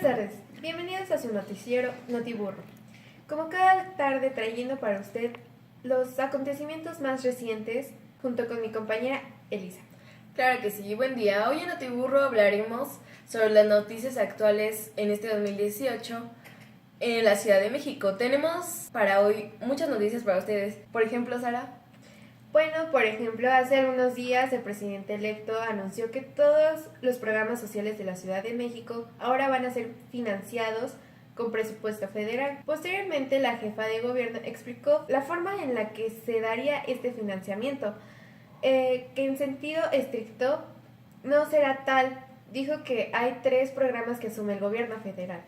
Buenas tardes, bienvenidos a su noticiero Notiburro. Como cada tarde trayendo para usted los acontecimientos más recientes junto con mi compañera Elisa. Claro que sí, buen día. Hoy en Notiburro hablaremos sobre las noticias actuales en este 2018 en la Ciudad de México. Tenemos para hoy muchas noticias para ustedes. Por ejemplo, Sara. Bueno, por ejemplo, hace algunos días el presidente electo anunció que todos los programas sociales de la Ciudad de México ahora van a ser financiados con presupuesto federal. Posteriormente, la jefa de gobierno explicó la forma en la que se daría este financiamiento, que en sentido estricto no será tal. Dijo que hay 3 programas que asume el gobierno federal,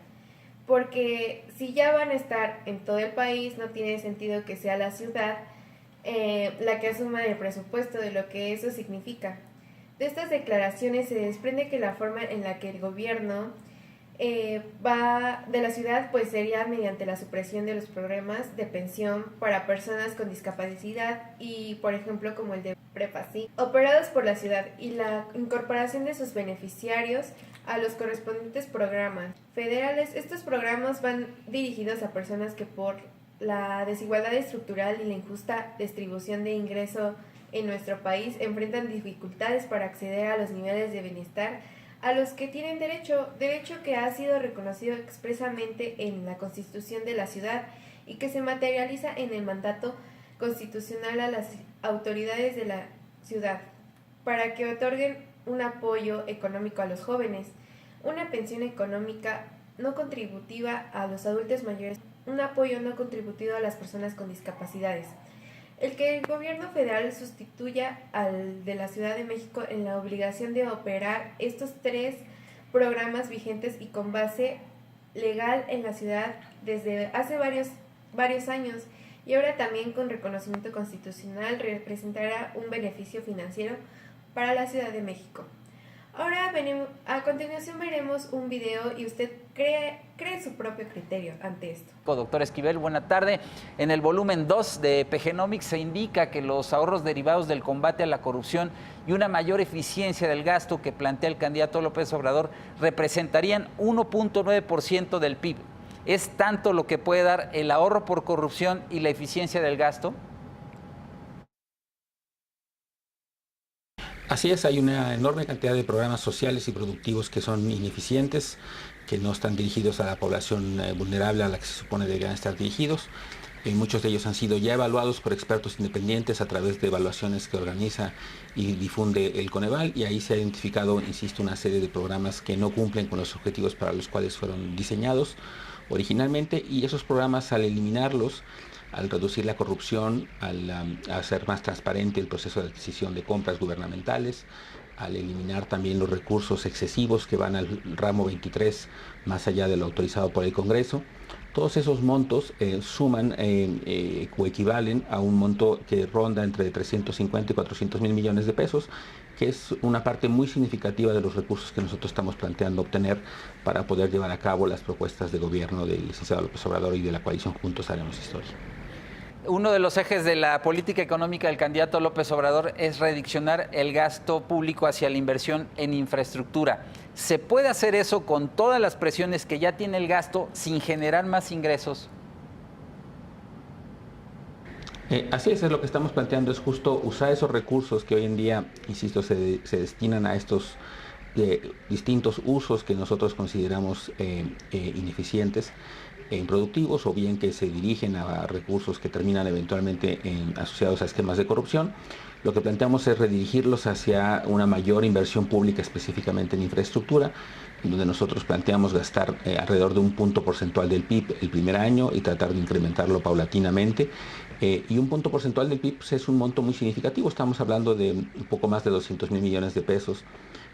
porque si ya van a estar en todo el país, no tiene sentido que sea la ciudad la que asuma el presupuesto de lo que eso significa. De estas declaraciones se desprende que la forma en la que el gobierno va de la ciudad pues sería mediante la supresión de los programas de pensión para personas con discapacidad y por ejemplo como el de Prepasí, operados por la ciudad, y la incorporación de sus beneficiarios a los correspondientes programas federales. Estos programas van dirigidos a personas que por la desigualdad estructural y la injusta distribución de ingreso en nuestro país enfrentan dificultades para acceder a los niveles de bienestar a los que tienen derecho que ha sido reconocido expresamente en la Constitución de la ciudad y que se materializa en el mandato constitucional a las autoridades de la ciudad para que otorguen un apoyo económico a los jóvenes, una pensión económica no contributiva a los adultos mayores, un apoyo no contributivo a las personas con discapacidades. El que el gobierno federal sustituya al de la Ciudad de México en la obligación de operar estos 3 programas vigentes y con base legal en la ciudad desde hace varios años y ahora también con reconocimiento constitucional representará un beneficio financiero para la Ciudad de México. Ahora a continuación veremos un video y usted cree su propio criterio ante esto. Doctor Esquivel, buena tarde. En el volumen 2 de PGenomics se indica que los ahorros derivados del combate a la corrupción y una mayor eficiencia del gasto que plantea el candidato López Obrador representarían 1.9% del PIB. ¿Es tanto lo que puede dar el ahorro por corrupción y la eficiencia del gasto? Así es, hay una enorme cantidad de programas sociales y productivos que son ineficientes, que no están dirigidos a la población vulnerable a la que se supone deberían estar dirigidos. Muchos de ellos han sido ya evaluados por expertos independientes a través de evaluaciones que organiza y difunde el Coneval, y ahí se ha identificado, insisto, una serie de programas que no cumplen con los objetivos para los cuales fueron diseñados originalmente, y esos programas, al eliminarlos, al reducir la corrupción, al hacer más transparente el proceso de adquisición de compras gubernamentales, al eliminar también los recursos excesivos que van al ramo 23 más allá de lo autorizado por el Congreso, todos esos montos suman o equivalen a un monto que ronda entre 350 y 400 mil millones de pesos, que es una parte muy significativa de los recursos que nosotros estamos planteando obtener para poder llevar a cabo las propuestas de gobierno del licenciado López Obrador y de la coalición Juntos Haremos Historia. Uno de los ejes de la política económica del candidato López Obrador es redireccionar el gasto público hacia la inversión en infraestructura. ¿Se puede hacer eso con todas las presiones que ya tiene el gasto sin generar más ingresos? Así es lo que estamos planteando, es justo usar esos recursos que hoy en día, insisto, se destinan a estos distintos usos que nosotros consideramos ineficientes, improductivos, o bien que se dirigen a recursos que terminan eventualmente asociados a esquemas de corrupción. Lo que planteamos es redirigirlos hacia una mayor inversión pública, específicamente en infraestructura, donde nosotros planteamos gastar alrededor de un punto porcentual del PIB el primer año y tratar de incrementarlo paulatinamente. Y un punto porcentual del PIB es un monto muy significativo. Estamos hablando de un poco más de 200 mil millones de pesos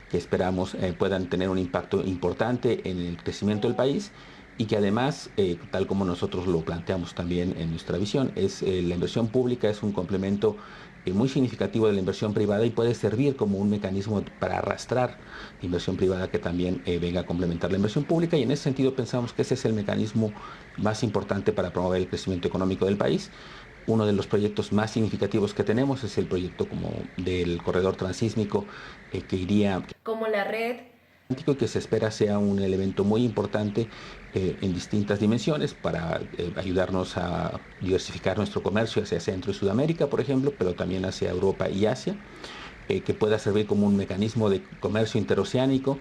que esperamos puedan tener un impacto importante en el crecimiento del país, y que además, tal como nosotros lo planteamos también en nuestra visión, la inversión pública es un complemento muy significativo de la inversión privada y puede servir como un mecanismo para arrastrar la inversión privada que también venga a complementar la inversión pública, y en ese sentido pensamos que ese es el mecanismo más importante para promover el crecimiento económico del país. Uno de los proyectos más significativos que tenemos es el proyecto como del corredor transísmico que iría... Como la red y que se espera sea un elemento muy importante en distintas dimensiones para ayudarnos a diversificar nuestro comercio hacia Centro y Sudamérica, por ejemplo, pero también hacia Europa y Asia, que pueda servir como un mecanismo de comercio interoceánico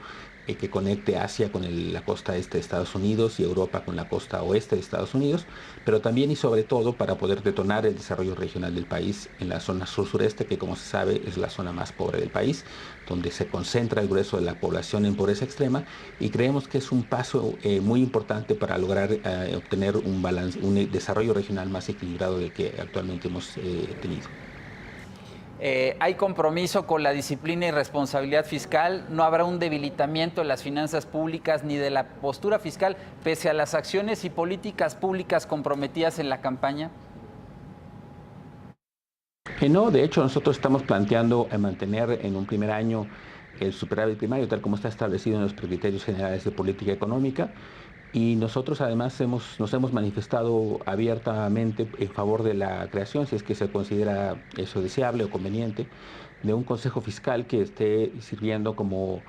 que conecte Asia con la costa este de Estados Unidos y Europa con la costa oeste de Estados Unidos, pero también y sobre todo para poder detonar el desarrollo regional del país en la zona sur-sureste, que como se sabe es la zona más pobre del país, donde se concentra el grueso de la población en pobreza extrema, y creemos que es un paso muy importante para lograr obtener un desarrollo regional más equilibrado del que actualmente hemos tenido. Hay compromiso con la disciplina y responsabilidad fiscal, no habrá un debilitamiento de las finanzas públicas ni de la postura fiscal, pese a las acciones y políticas públicas comprometidas en la campaña. No, de hecho nosotros estamos planteando mantener en un primer año el superávit primario, tal como está establecido en los criterios generales de política económica. Y nosotros además nos hemos manifestado abiertamente en favor de la creación, si es que se considera eso deseable o conveniente, de un consejo fiscal que esté sirviendo como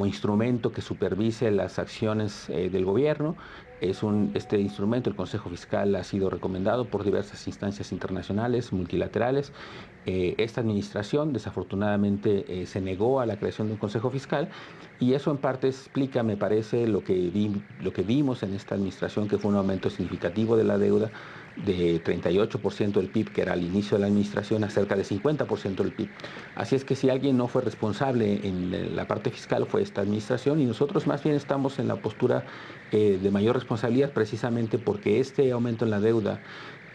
instrumento que supervise las acciones del gobierno. Este instrumento, el Consejo Fiscal, ha sido recomendado por diversas instancias internacionales, multilaterales. Esta administración desafortunadamente se negó a la creación de un Consejo Fiscal, y eso en parte explica, me parece, lo que vimos en esta administración, que fue un aumento significativo de la deuda de 38% del PIB, que era al inicio de la administración, a cerca de 50% del PIB. Así es que si alguien no fue responsable en la parte fiscal fue esta administración, y nosotros más bien estamos en la postura de mayor responsabilidad, precisamente porque este aumento en la deuda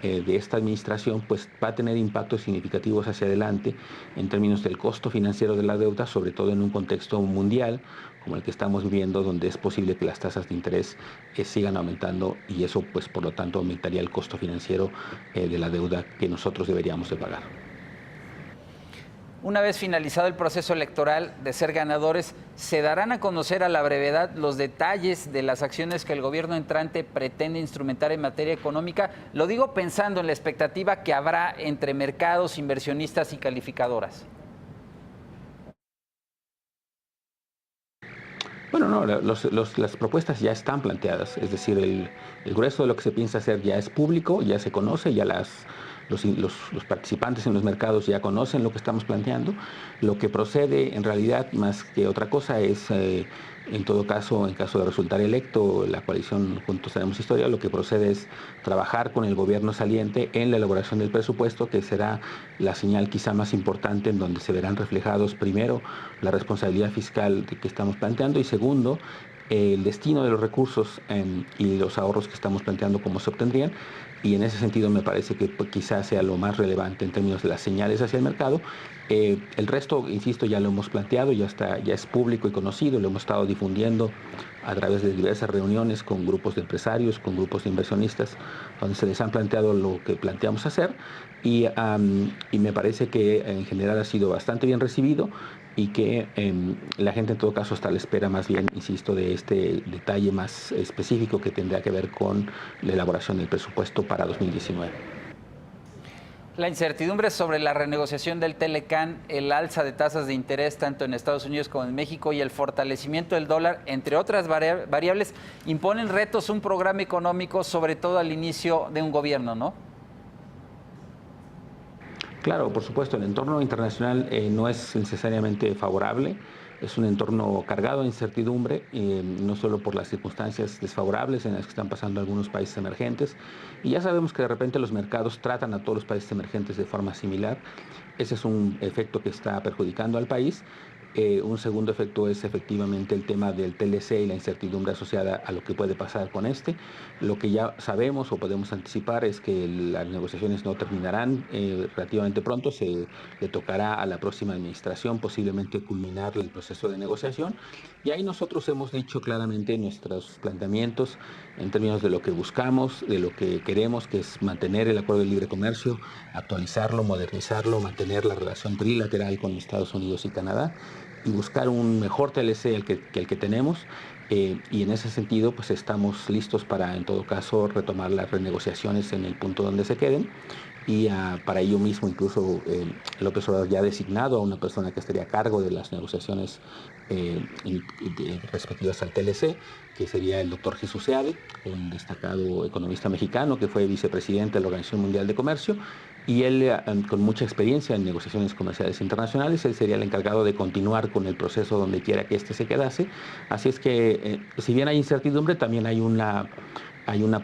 de esta administración pues va a tener impactos significativos hacia adelante en términos del costo financiero de la deuda, sobre todo en un contexto mundial como el que estamos viviendo, donde es posible que las tasas de interés sigan aumentando, y eso pues por lo tanto aumentaría el costo financiero de la deuda que nosotros deberíamos de pagar. Una vez finalizado el proceso electoral de ser ganadores, ¿se darán a conocer a la brevedad los detalles de las acciones que el gobierno entrante pretende instrumentar en materia económica? Lo digo pensando en la expectativa que habrá entre mercados, inversionistas y calificadoras. Bueno, no, las propuestas ya están planteadas, es decir, el grueso de lo que se piensa hacer ya es público, ya se conoce, ya los participantes en los mercados ya conocen lo que estamos planteando. Lo que procede en realidad, más que otra cosa, es, en todo caso, en caso de resultar electo la coalición Juntos Haremos Historia, lo que procede es trabajar con el gobierno saliente en la elaboración del presupuesto, que será la señal quizá más importante, en donde se verán reflejados, primero, la responsabilidad fiscal que estamos planteando, y segundo, el destino de los recursos y los ahorros que estamos planteando, cómo se obtendrían. Y en ese sentido me parece que quizás sea lo más relevante en términos de las señales hacia el mercado. El resto, insisto, ya lo hemos planteado, ya es público y conocido, lo hemos estado difundiendo a través de diversas reuniones con grupos de empresarios, con grupos de inversionistas, donde se les han planteado lo que planteamos hacer, y me parece que en general ha sido bastante bien recibido, y que la gente en todo caso está a la espera más bien, insisto, de este detalle más específico que tendrá que ver con la elaboración del presupuesto para 2019. La incertidumbre sobre la renegociación del Telecán, el alza de tasas de interés tanto en Estados Unidos como en México y el fortalecimiento del dólar, entre otras variables, imponen retos a un programa económico, sobre todo al inicio de un gobierno, ¿no? Claro, por supuesto, el entorno internacional no es necesariamente favorable, es un entorno cargado de incertidumbre, no solo por las circunstancias desfavorables en las que están pasando algunos países emergentes, y ya sabemos que de repente los mercados tratan a todos los países emergentes de forma similar. Ese es un efecto que está perjudicando al país. Un segundo efecto es efectivamente el tema del TLC y la incertidumbre asociada a lo que puede pasar con este. Lo que ya sabemos o podemos anticipar es que las negociaciones no terminarán relativamente pronto. Le tocará a la próxima administración posiblemente culminar el proceso de negociación. Y ahí nosotros hemos dicho claramente nuestros planteamientos en términos de lo que buscamos, de lo que queremos, que es mantener el acuerdo de libre comercio, actualizarlo, modernizarlo, mantener la relación trilateral con Estados Unidos y Canadá, y buscar un mejor TLC que el que tenemos, y en ese sentido pues estamos listos para en todo caso retomar las renegociaciones en el punto donde se queden, y para ello mismo incluso López Obrador ya ha designado a una persona que estaría a cargo de las negociaciones respectivas al TLC, que sería el doctor Jesús Seade, un destacado economista mexicano que fue vicepresidente de la Organización Mundial de Comercio, y él, con mucha experiencia en negociaciones comerciales internacionales, él sería el encargado de continuar con el proceso donde quiera que éste se quedase. Así es que, si bien hay incertidumbre, también hay una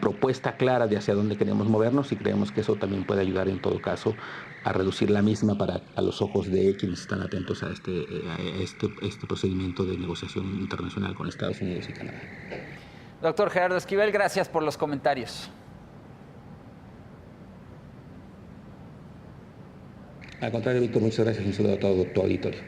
propuesta clara de hacia dónde queremos movernos, y creemos que eso también puede ayudar en todo caso a reducir la misma a los ojos de quienes están atentos a este procedimiento de negociación internacional con Estados Unidos y Canadá. Doctor Gerardo Esquivel, gracias por los comentarios. Al contrario, Víctor, muchas gracias. Un saludo a todo tu auditorio.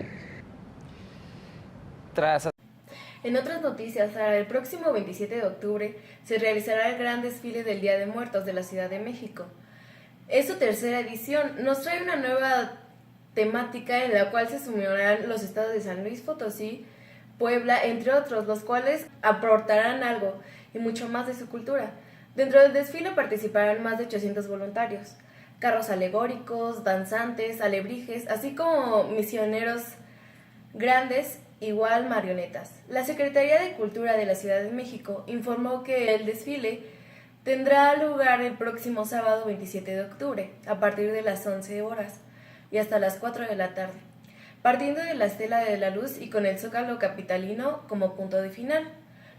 En otras noticias, para el próximo 27 de octubre se realizará el gran desfile del Día de Muertos de la Ciudad de México. Es su tercera edición. Nos trae una nueva temática en la cual se sumarán los estados de San Luis Potosí, Puebla, entre otros, los cuales aportarán algo y mucho más de su cultura. Dentro del desfile participarán más de 800 voluntarios, carros alegóricos, danzantes, alebrijes, así como misioneros grandes, igual marionetas. La Secretaría de Cultura de la Ciudad de México informó que el desfile tendrá lugar el próximo sábado 27 de octubre, a partir de las 11 horas y hasta las 4 de la tarde, partiendo de la Estela de la Luz y con el Zócalo capitalino como punto de final.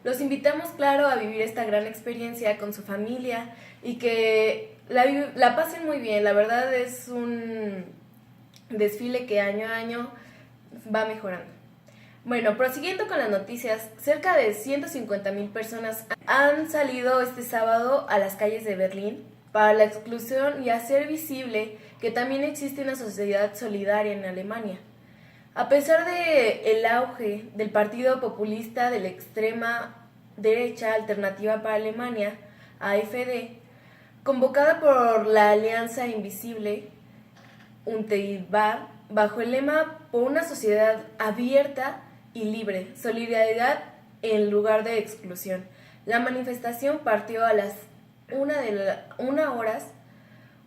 Los invitamos, claro, a vivir esta gran experiencia con su familia y que la pasen muy bien. La verdad es un desfile que año a año va mejorando. Bueno, prosiguiendo con las noticias, cerca de 150,000 personas han salido este sábado a las calles de Berlín para la exclusión y hacer visible que también existe una sociedad solidaria en Alemania. A pesar del auge del partido populista de la extrema derecha Alternativa para Alemania, AfD, convocada por la Alianza Invisible, UNTIBA, bajo el lema por una sociedad abierta y libre, solidaridad en lugar de exclusión. La manifestación partió a las 1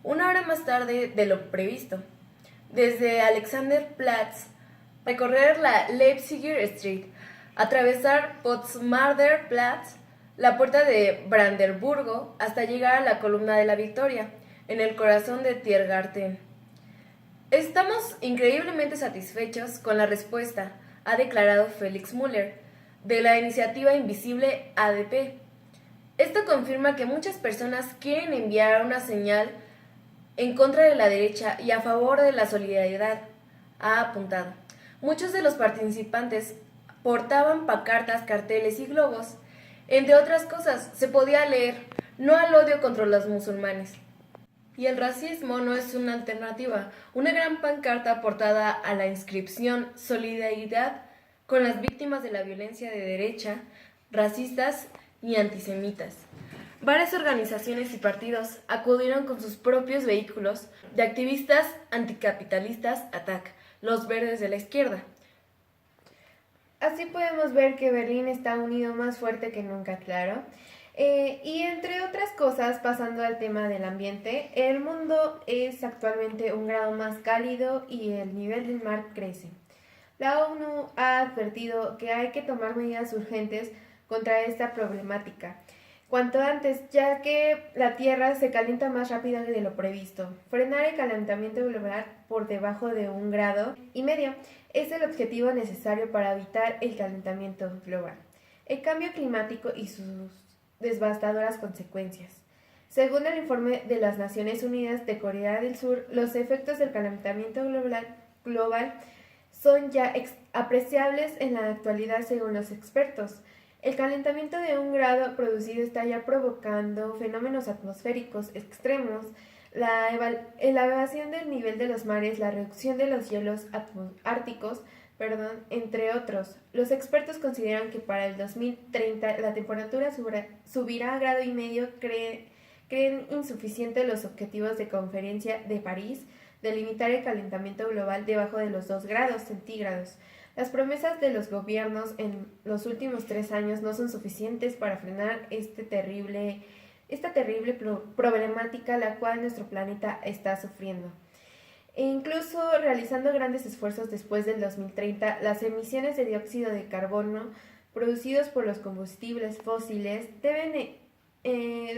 hora más tarde de lo previsto, desde Alexanderplatz, recorrer la Leipziger Street, atravesar Potsdamer Platz, la puerta de Brandenburgo, hasta llegar a la Columna de la Victoria, en el corazón de Tiergarten. Estamos increíblemente satisfechos con la respuesta, ha declarado Felix Müller, de la iniciativa Invisible ADP. Esto confirma que muchas personas quieren enviar una señal en contra de la derecha y a favor de la solidaridad, ha apuntado. Muchos de los participantes portaban pancartas, carteles y globos. Entre otras cosas, se podía leer "No al odio contra los musulmanes". Y el racismo no es una alternativa. Una gran pancarta portada a la inscripción "Solidaridad con las víctimas de la violencia de derecha, racistas y antisemitas". Varias organizaciones y partidos acudieron con sus propios vehículos de activistas anticapitalistas ATTAC, los verdes de la izquierda. Así podemos ver que Berlín está unido más fuerte que nunca, claro. Y entre otras cosas, pasando al tema del ambiente, el mundo es actualmente 1 grado más cálido y el nivel del mar crece. La ONU ha advertido que hay que tomar medidas urgentes contra esta problemática cuanto antes, ya que la Tierra se calienta más rápido de lo previsto. Frenar el calentamiento global por debajo de 1,5 grados es el objetivo necesario para evitar el calentamiento global, el cambio climático y sus devastadoras consecuencias. Según el informe de las Naciones Unidas de Corea del Sur, los efectos del calentamiento global son ya apreciables en la actualidad según los expertos. El calentamiento de 1 grado producido está ya provocando fenómenos atmosféricos extremos, la elevación del nivel de los mares, la reducción de los hielos árticos, entre otros. Los expertos consideran que para el 2030 la temperatura subirá a 1,5 grados. Creen insuficientes los objetivos de Conferencia de París de limitar el calentamiento global debajo de los 2 grados centígrados. Las promesas de los gobiernos en los últimos 3 años no son suficientes para frenar este terrible esta terrible problemática la cual nuestro planeta está sufriendo. E incluso realizando grandes esfuerzos después del 2030, las emisiones de dióxido de carbono producidos por los combustibles fósiles deben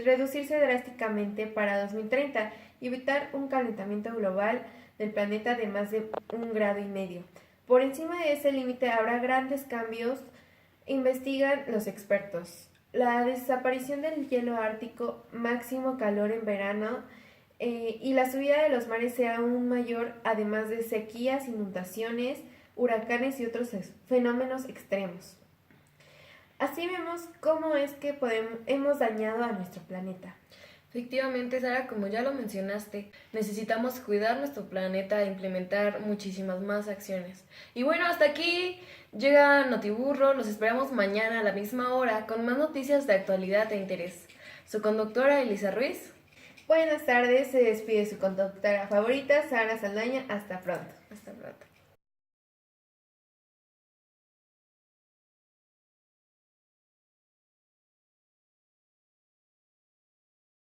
reducirse drásticamente para 2030 y evitar un calentamiento global del planeta de más de 1,5 grados. Por encima de ese límite habrá grandes cambios, investigan los expertos. La desaparición del hielo ártico, máximo calor en verano y la subida de los mares sea aún mayor, además de sequías, inundaciones, huracanes y otros fenómenos extremos. Así vemos cómo es que hemos dañado a nuestro planeta. Efectivamente, Sara, como ya lo mencionaste, necesitamos cuidar nuestro planeta e implementar muchísimas más acciones. Y bueno, hasta aquí llega Notiburro. Los esperamos mañana a la misma hora con más noticias de actualidad e interés. Su conductora, Elisa Ruiz. Buenas tardes, se despide su conductora favorita, Sara Saldaña. Hasta pronto. Hasta pronto.